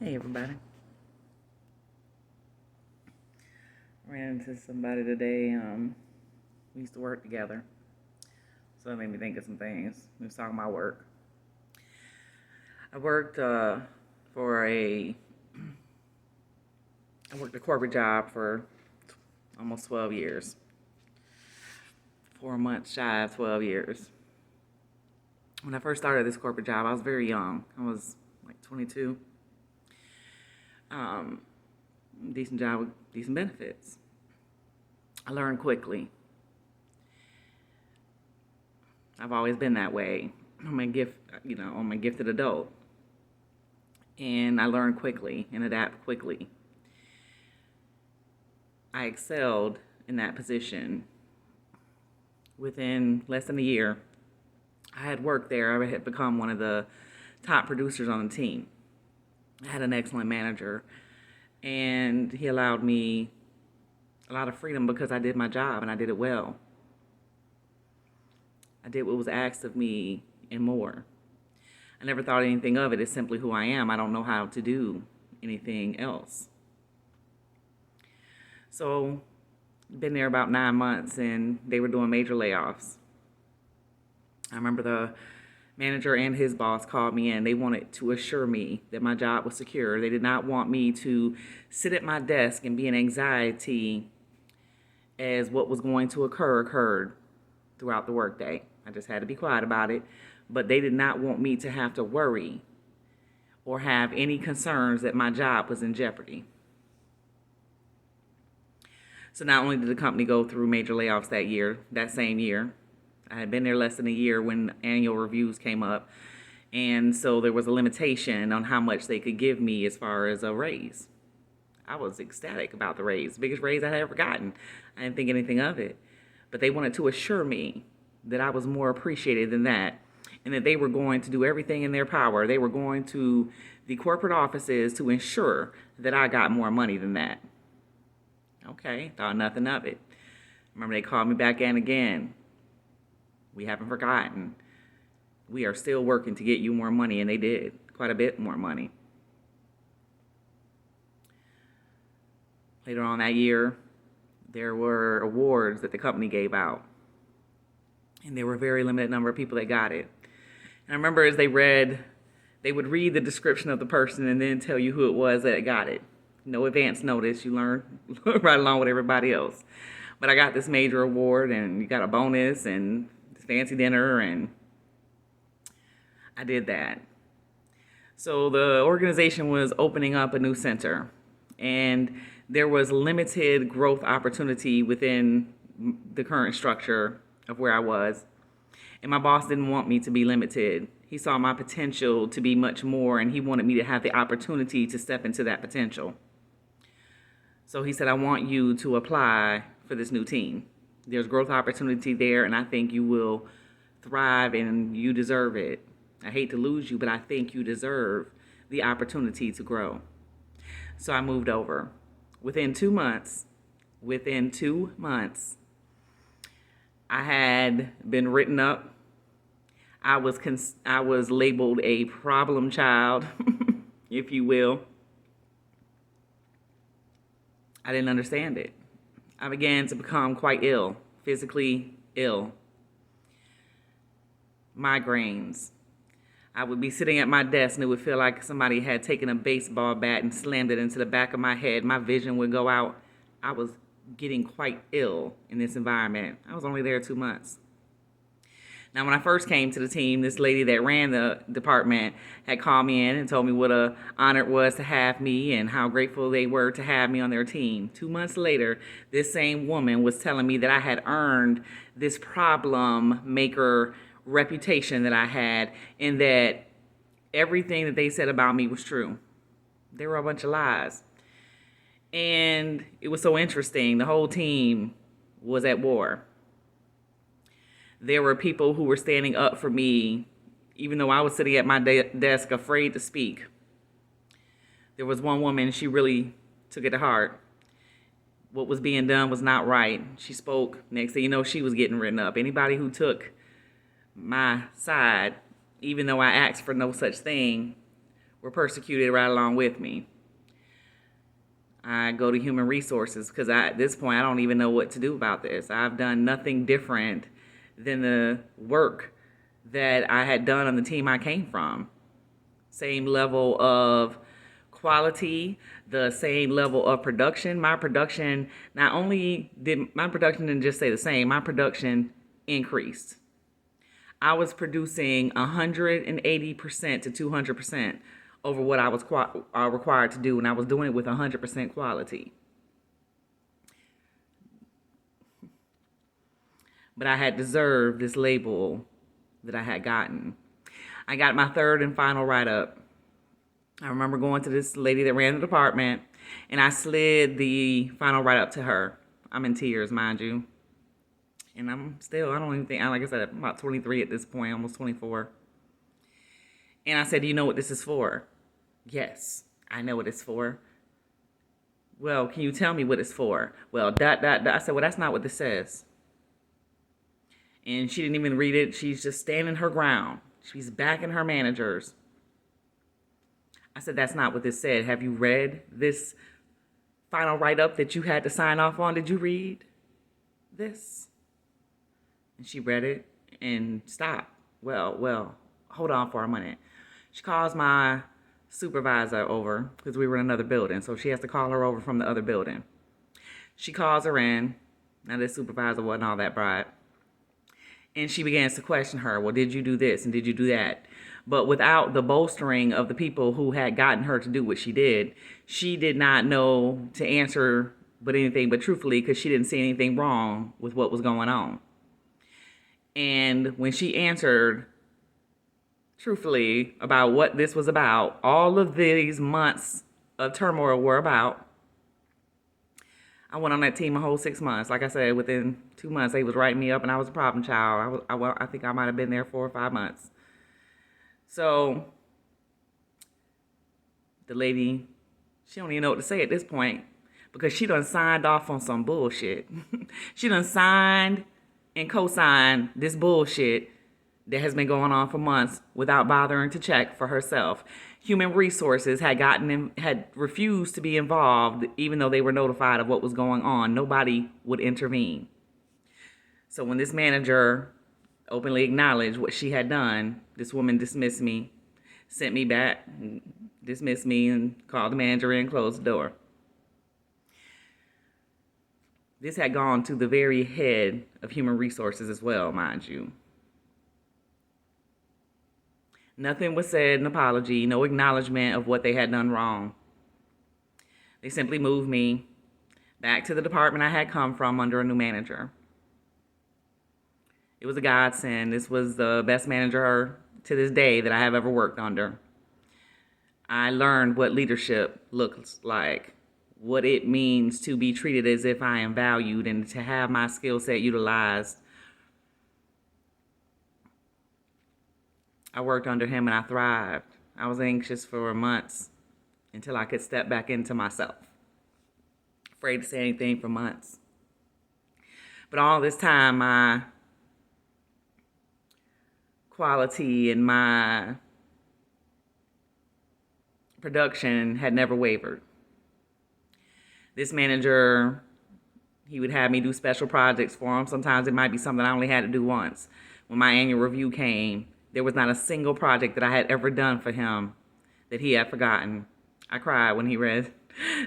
Hey everybody. Ran into somebody today. We used to work together. So it made me think of some things. We was talking about work. I worked for a I worked a corporate job for almost 12 years. 4 months shy of 12 years. When I first started this corporate job, I was very young. I was like 22. Um, Decent job with decent benefits. I learned quickly. I've always been that way. I'm a gifted adult. And I learned quickly and adapt quickly. I excelled in that position. Within less than a year, I had worked there. I had become one of the top producers on the team. I had an excellent manager, and he allowed me a lot of freedom because I did my job and I did it well. I did what was asked of me and more. I never thought anything of it. It's simply who I am. I don't know how to do anything else. So, been there about 9 months and they were doing major layoffs. I remember the manager and his boss called me in. They wanted to assure me that my job was secure. They did not want me to sit at my desk and be in anxiety as what was going to occurred throughout the workday. I just had to be quiet about it. But they did not want me to have to worry or have any concerns that my job was in jeopardy. So not only did the company go through major layoffs that same year, I had been there less than a year when annual reviews came up. And so there was a limitation on how much they could give me as far as a raise. I was ecstatic about the raise, biggest raise I had ever gotten. I didn't think anything of it. But they wanted to assure me that I was more appreciated than that and that they were going to do everything in their power. They were going to the corporate offices to ensure that I got more money than that. Okay, thought nothing of it. Remember, they called me back in again. We haven't forgotten. We are still working to get you more money, and they did quite a bit more money. Later on that year, there were awards that the company gave out, and there were a very limited number of people that got it. And I remember as they would read the description of the person and then tell you who it was that got it. No advance notice. You learn right along with everybody else. But I got this major award, and you got a bonus and this fancy dinner, and I did that. So the organization was opening up a new center, and there was limited growth opportunity within the current structure of where I was. And my boss didn't want me to be limited. He saw my potential to be much more, and he wanted me to have the opportunity to step into that potential. So he said, I want you to apply for this new team. There's growth opportunity there, and I think you will thrive and you deserve it. I hate to lose you, but I think you deserve the opportunity to grow. So I moved over. Within 2 months, I had been written up. I was labeled a problem child, if you will. I didn't understand it. I began to become quite ill, physically ill. Migraines. I would be sitting at my desk and it would feel like somebody had taken a baseball bat and slammed it into the back of my head. My vision would go out. I was getting quite ill in this environment. I was only there 2 months. Now, when I first came to the team, this lady that ran the department had called me in and told me what an honor it was to have me and how grateful they were to have me on their team. 2 months later, this same woman was telling me that I had earned this problem maker reputation that I had, and that everything that they said about me was true. They were a bunch of lies. And it was so interesting. The whole team was at war. There were people who were standing up for me, even though I was sitting at my desk afraid to speak. There was one woman, she really took it to heart. What was being done was not right. She spoke. Next thing you know, she was getting written up. Anybody who took my side, even though I asked for no such thing, were persecuted right along with me. I go to human resources because at this point, I don't even know what to do about this. I've done nothing different than the work that I had done on the team I came from. Same level of quality, the same level of production. My production didn't just stay the same, my production increased. I was producing 180% to 200% over what I was required to do, and I was doing it with 100% quality. But I had deserved this label that I had gotten. I got my third and final write-up. I remember going to this lady that ran the department, and I slid the final write-up to her. I'm in tears, mind you. And I don't even think, like I said, I'm about 23 at this point, almost 24. And I said, do you know what this is for? Yes, I know what it's for. Well, can you tell me what it's for? Well, I said, well, that's not what this says. And she didn't even read it. She's just standing her ground. She's backing her managers. I said, that's not what this said. Have you read this final write-up that you had to sign off on? Did you read this? And she read it and stopped. Well, hold on for a minute. She calls my supervisor over because we were in another building, so she has to call her over from the other building. She calls her in. Now, this supervisor wasn't all that bright. And she begins to question her. Well, did you do this and did you do that? But without the bolstering of the people who had gotten her to do what she did not know to answer anything but truthfully, because she didn't see anything wrong with what was going on. And when she answered truthfully about what this was about, all of these months of turmoil were about, I went on that team a whole 6 months. Like I said, within 2 months, they was writing me up, and I was a problem child. I think I might have been there 4 or 5 months. So the lady, she don't even know what to say at this point because she done signed off on some bullshit. She done signed and co-signed this bullshit that has been going on for months without bothering to check for herself. Human Resources had refused to be involved even though they were notified of what was going on. Nobody would intervene. So when this manager openly acknowledged what she had done, this woman dismissed me, sent me back, dismissed me, and called the manager in and closed the door. This had gone to the very head of Human Resources as well, mind you. Nothing was said, an apology, no acknowledgement of what they had done wrong. They simply moved me back to the department I had come from under a new manager. It was a godsend. This was the best manager to this day that I have ever worked under. I learned what leadership looks like, what it means to be treated as if I am valued and to have my skill set utilized. I worked under him and I thrived. I was anxious for months until I could step back into myself. Afraid to say anything for months. But all this time, my quality and my production had never wavered. This manager, he would have me do special projects for him. Sometimes it might be something I only had to do once. When my annual review came, there was not a single project that I had ever done for him that he had forgotten. I cried when he read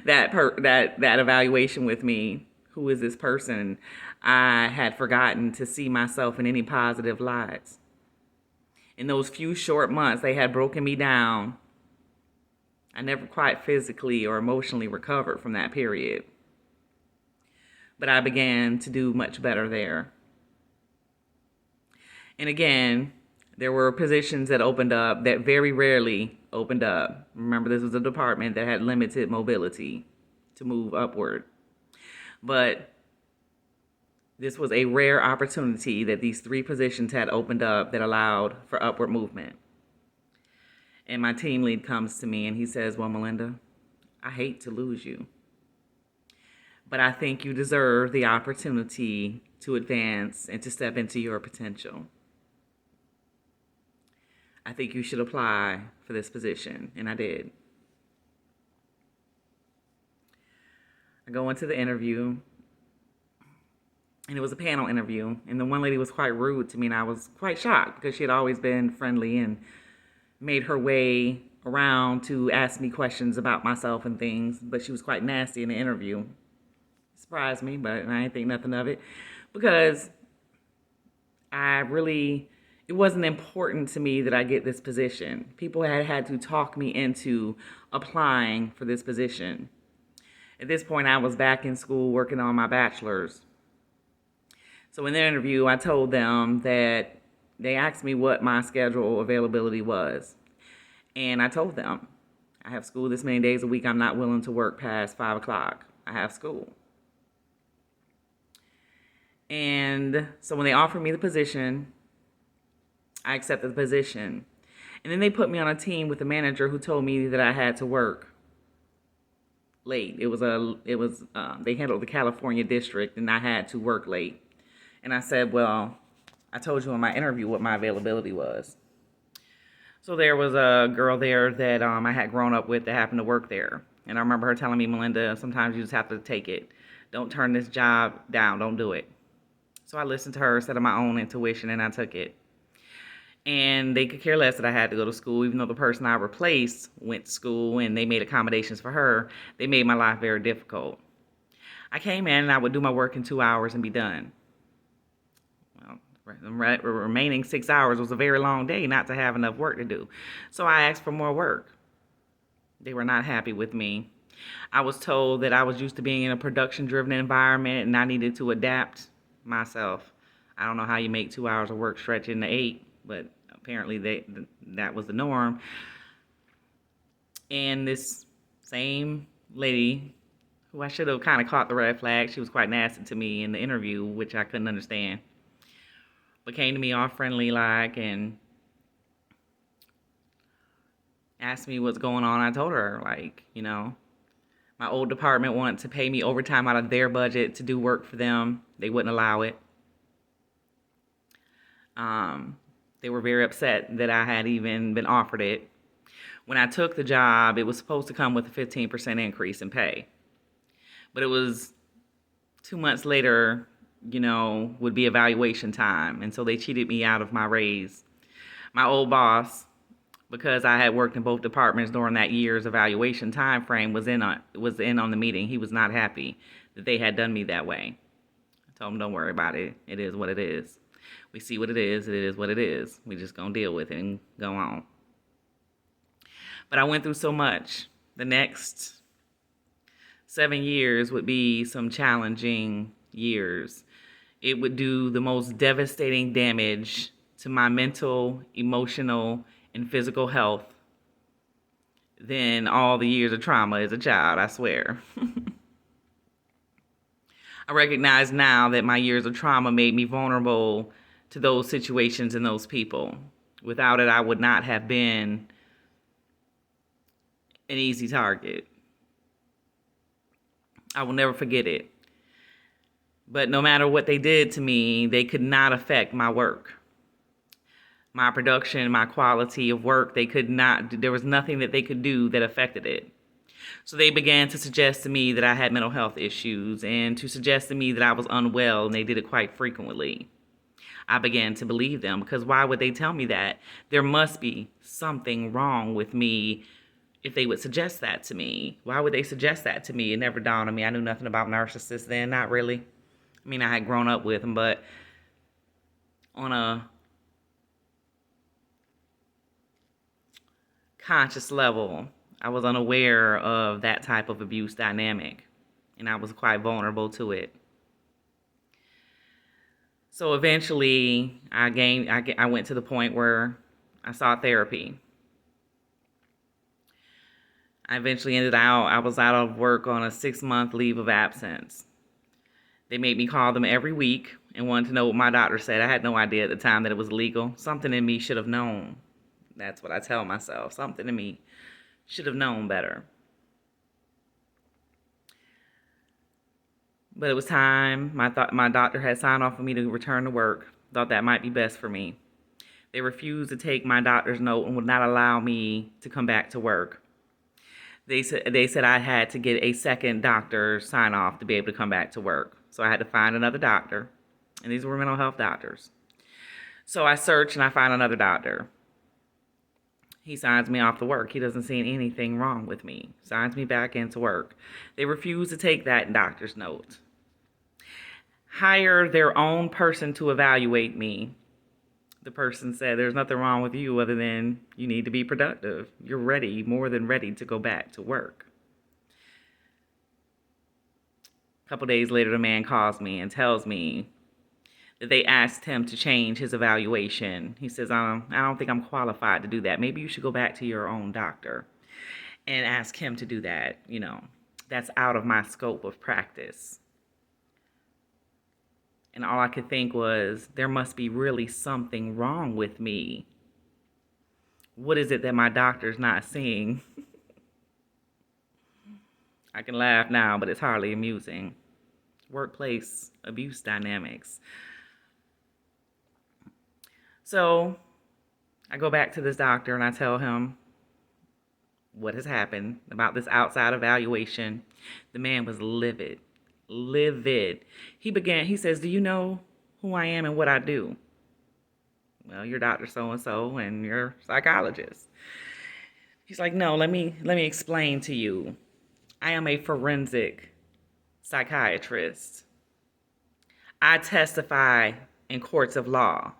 that evaluation with me. Who is this person? I had forgotten to see myself in any positive lights. In those few short months, they had broken me down. I never quite physically or emotionally recovered from that period. But I began to do much better there. And again, there were positions that opened up that very rarely opened up. Remember, this was a department that had limited mobility to move upward. But this was a rare opportunity that these 3 positions had opened up that allowed for upward movement. And my team lead comes to me and he says, well, Melinda, I hate to lose you, but I think you deserve the opportunity to advance and to step into your potential. I think you should apply for this position. And I did. I go into the interview, and it was a panel interview. And the one lady was quite rude to me, and I was quite shocked because she had always been friendly and made her way around to ask me questions about myself and things. But she was quite nasty in the interview. It surprised me, but I didn't think nothing of it because it wasn't important to me that I get this position. People had to talk me into applying for this position. At this point, I was back in school working on my bachelor's. So in the interview, I told them that they asked me what my schedule availability was. And I told them, I have school this many days a week. I'm not willing to work past 5 o'clock. I have school. And so when they offered me the position, I accepted the position. And then they put me on a team with a manager who told me that I had to work late. They handled the California district, and I had to work late. And I said, well, I told you in my interview what my availability was. So there was a girl there that I had grown up with that happened to work there. And I remember her telling me, Melinda, sometimes you just have to take it. Don't turn this job down. Don't do it. So I listened to her, set of my own intuition, and I took it. And they could care less that I had to go to school, even though the person I replaced went to school and they made accommodations for her. They made my life very difficult. I came in and I would do my work in 2 hours and be done. Well, the remaining 6 hours was a very long day not to have enough work to do. So I asked for more work. They were not happy with me. I was told that I was used to being in a production-driven environment and I needed to adapt myself. I don't know how you make 2 hours of work stretch into 8, but apparently that was the norm. And this same lady, who I should have kind of caught the red flag, she was quite nasty to me in the interview, which I couldn't understand, but came to me all friendly like and asked me what's going on. I told her, like, my old department wanted to pay me overtime out of their budget to do work for them. They wouldn't allow it. They were very upset that I had even been offered it. When I took the job, it was supposed to come with a 15% increase in pay. But it was 2 months later, would be evaluation time. And so they cheated me out of my raise. My old boss, because I had worked in both departments during that year's evaluation time frame, was in on the meeting. He was not happy that they had done me that way. I told him, don't worry about it. It is what it is. We see what it is what it is. We just gonna deal with it and go on. But I went through so much. The next 7 years would be some challenging years. It would do the most devastating damage to my mental, emotional, and physical health than all the years of trauma as a child, I swear. I recognize now that my years of trauma made me vulnerable to those situations and those people. Without it, I would not have been an easy target. I will never forget it. But no matter what they did to me, they could not affect my work. My production, my quality of work, there was nothing that they could do that affected it. So they began to suggest to me that I had mental health issues and to suggest to me that I was unwell, and they did it quite frequently. I began to believe them because why would they tell me that? There must be something wrong with me if they would suggest that to me. Why would they suggest that to me? It never dawned on me. I knew nothing about narcissists then, not really. I mean, I had grown up with them, but on a conscious level, I was unaware of that type of abuse dynamic, and I was quite vulnerable to it. So eventually, I went to the point where I sought therapy. I eventually I was out of work on a 6-month leave of absence. They made me call them every week and wanted to know what my doctor said. I had no idea at the time that it was legal. Something in me should have known. That's what I tell myself. Something in me should have known better. But it was time. My doctor had signed off for me to return to work. Thought that might be best for me. They refused to take my doctor's note and would not allow me to come back to work. They said I had to get a second doctor sign off to be able to come back to work. So I had to find another doctor, and these were mental health doctors. So I search and I find another doctor. He signs me off to work. He doesn't see anything wrong with me. Signs me back into work. They refuse to take that doctor's note. Hire their own person to evaluate me. The person said, there's nothing wrong with you other than you need to be productive. You're ready, more than ready to go back to work. A couple days later, the man calls me and tells me that they asked him to change his evaluation. He says, I don't think I'm qualified to do that. Maybe you should go back to your own doctor and ask him to do that. That's out of my scope of practice. And all I could think was, there must be really something wrong with me. What is it that my doctor's not seeing? I can laugh now, but it's hardly amusing. Workplace abuse dynamics. So I go back to this doctor and I tell him what has happened about this outside evaluation. The man was livid. He says, do you know who I am and what I do? Well, you're Dr. So-and-so and you're a psychologist. He's like, no, let me explain to you. I am a forensic psychiatrist. I testify in courts of law.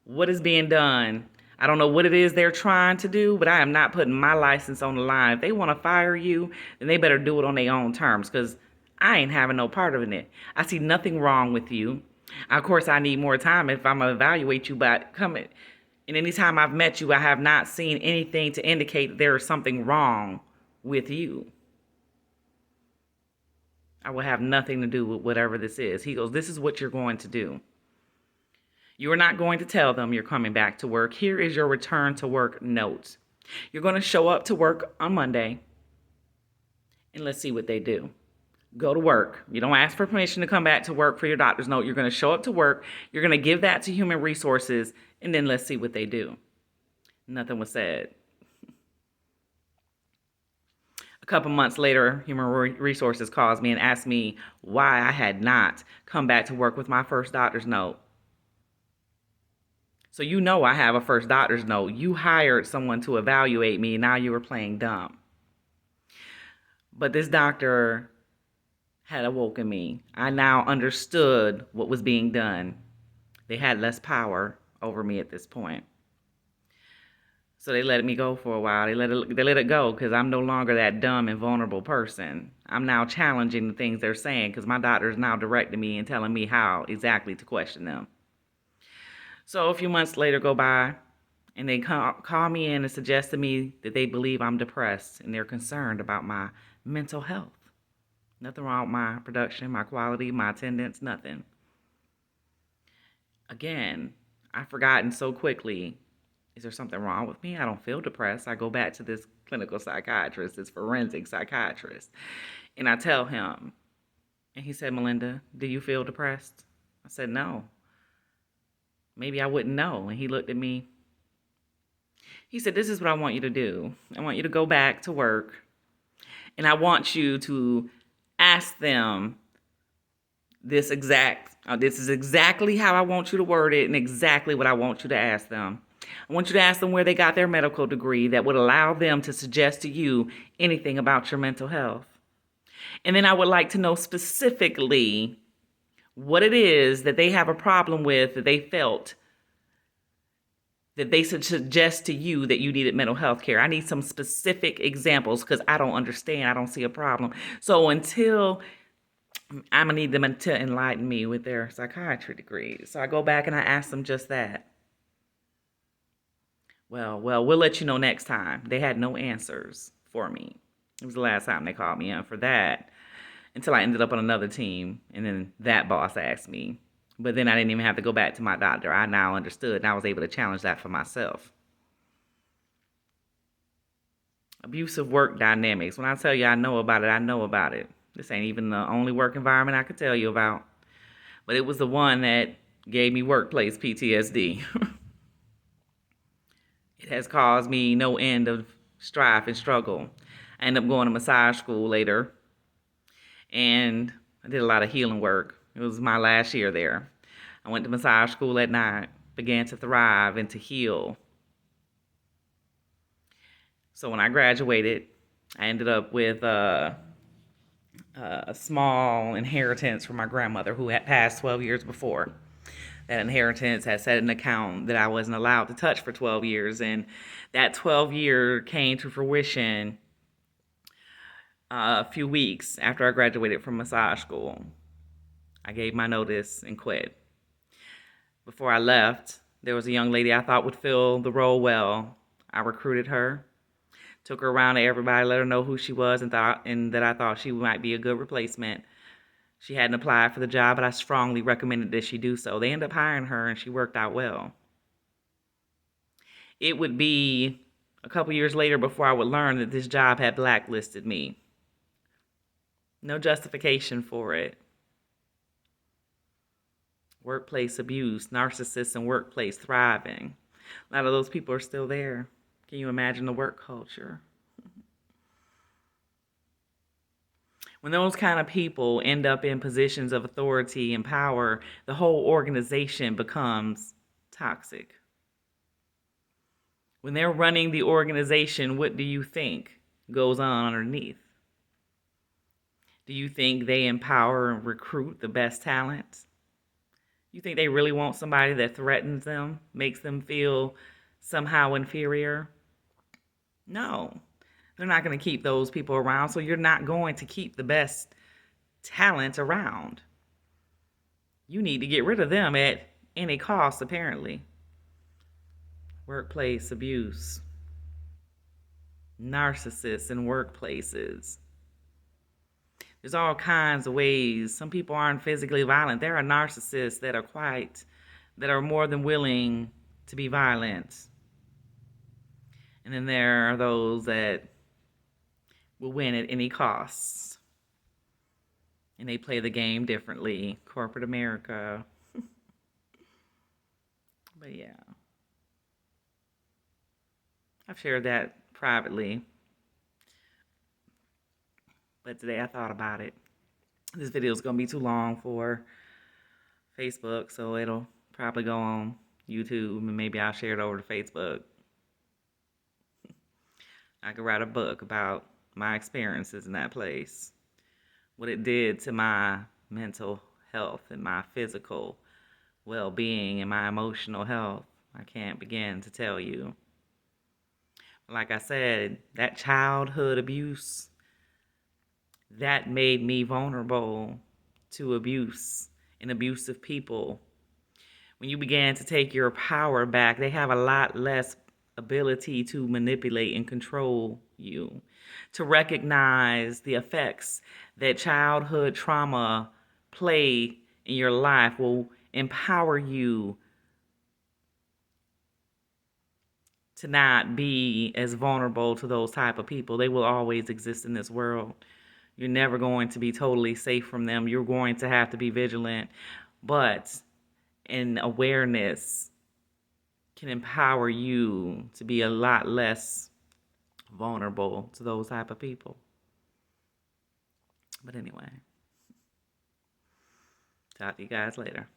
What is being done? I don't know what it is they're trying to do, but I am not putting my license on the line. If they want to fire you, then they better do it on their own terms, because I ain't having no part of it. I see nothing wrong with you. Of course, I need more time if I'm going to evaluate you, but and any time I've met you, I have not seen anything to indicate that there is something wrong with you. I will have nothing to do with whatever this is. He goes, this is what you're going to do. You are not going to tell them you're coming back to work. Here is your return to work note. You're going to show up to work on Monday, and let's see what they do. Go to work. You don't ask for permission to come back to work for your doctor's note. You're going to show up to work. You're going to give that to human resources, and then let's see what they do. Nothing was said. A couple months later, human resources calls me and asks me why I had not come back to work with my first doctor's note. So I have a first doctor's note. You hired someone to evaluate me. Now you were playing dumb. But this doctor had awoken me. I now understood what was being done. They had less power over me at this point. So they let me go for a while. They let it go because I'm no longer that dumb and vulnerable person. I'm now challenging the things they're saying because my doctor is now directing me and telling me how exactly to question them. So a few months later go by, and they call me in and suggest to me that they believe I'm depressed and they're concerned about my mental health. Nothing wrong with my production, my quality, my attendance, nothing. Again, I've forgotten so quickly. Is there something wrong with me? I don't feel depressed. I go back to this clinical psychiatrist, this forensic psychiatrist, and I tell him, and he said, Melinda, do you feel depressed? I said, no. Maybe I wouldn't know. And he looked at me. He said, this is what I want you to do. I want you to go back to work, and I want you to ask them this is exactly how I want you to word it and exactly what I want you to ask them. I want you to ask them where they got their medical degree that would allow them to suggest to you anything about your mental health. And then I would like to know specifically what it is that they have a problem with, that they felt that they should suggest to you that you needed mental health care. I need some specific examples because I don't understand. I don't see a problem. So I'm going to need them to enlighten me with their psychiatry degree. So I go back and I ask them just that. Well, we'll let you know next time. They had no answers for me. It was the last time they called me in for that until I ended up on another team. And then that boss asked me. But then I didn't even have to go back to my doctor. I now understood, and I was able to challenge that for myself. Abusive work dynamics. When I tell you I know about it, I know about it. This ain't even the only work environment I could tell you about. But it was the one that gave me workplace PTSD. has caused me no end of strife and struggle. I ended up going to massage school later, and I did a lot of healing work. It was my last year there. I went to massage school at night, began to thrive and to heal. So when I graduated, I ended up with a small inheritance from my grandmother who had passed 12 years before. That inheritance had set an account that I wasn't allowed to touch for 12 years. And that 12 year came to fruition a few weeks after I graduated from massage school. I gave my notice and quit. Before I left, there was a young lady I thought would fill the role well. I recruited her, took her around to everybody, let her know who she was, and that I thought she might be a good replacement. She hadn't applied for the job, but I strongly recommended that she do so. They ended up hiring her, and she worked out well. It would be a couple years later before I would learn that this job had blacklisted me. No justification for it. Workplace abuse, narcissists in workplace thriving. A lot of those people are still there. Can you imagine the work culture? When those kind of people end up in positions of authority and power, the whole organization becomes toxic. When they're running the organization, what do you think goes on underneath? Do you think they empower and recruit the best talent? You think they really want somebody that threatens them, makes them feel somehow inferior? No, they're not going to keep those people around, so you're not going to keep the best talent around. You need to get rid of them at any cost, apparently. Workplace abuse, narcissists in workplaces. There's all kinds of ways. Some people aren't physically violent. There are narcissists that are more than willing to be violent. And then there are those that will win at any cost. And they play the game differently. Corporate America. But yeah. I've shared that privately. But today I thought about it. This video is going to be too long for Facebook, so it'll probably go on YouTube, and maybe I'll share it over to Facebook. I could write a book about my experiences in that place, what it did to my mental health and my physical well-being and my emotional health. I can't begin to tell you. Like I said, that childhood abuse, that made me vulnerable to abuse and abusive people. When you began to take your power back, they have a lot less ability to manipulate and control you. To recognize the effects that childhood trauma play in your life will empower you to not be as vulnerable to those type of people. They will always exist in this world. You're never going to be totally safe from them. You're going to have to be vigilant. But an awareness can empower you to be a lot less vulnerable to those type of people. But anyway, talk to you guys later.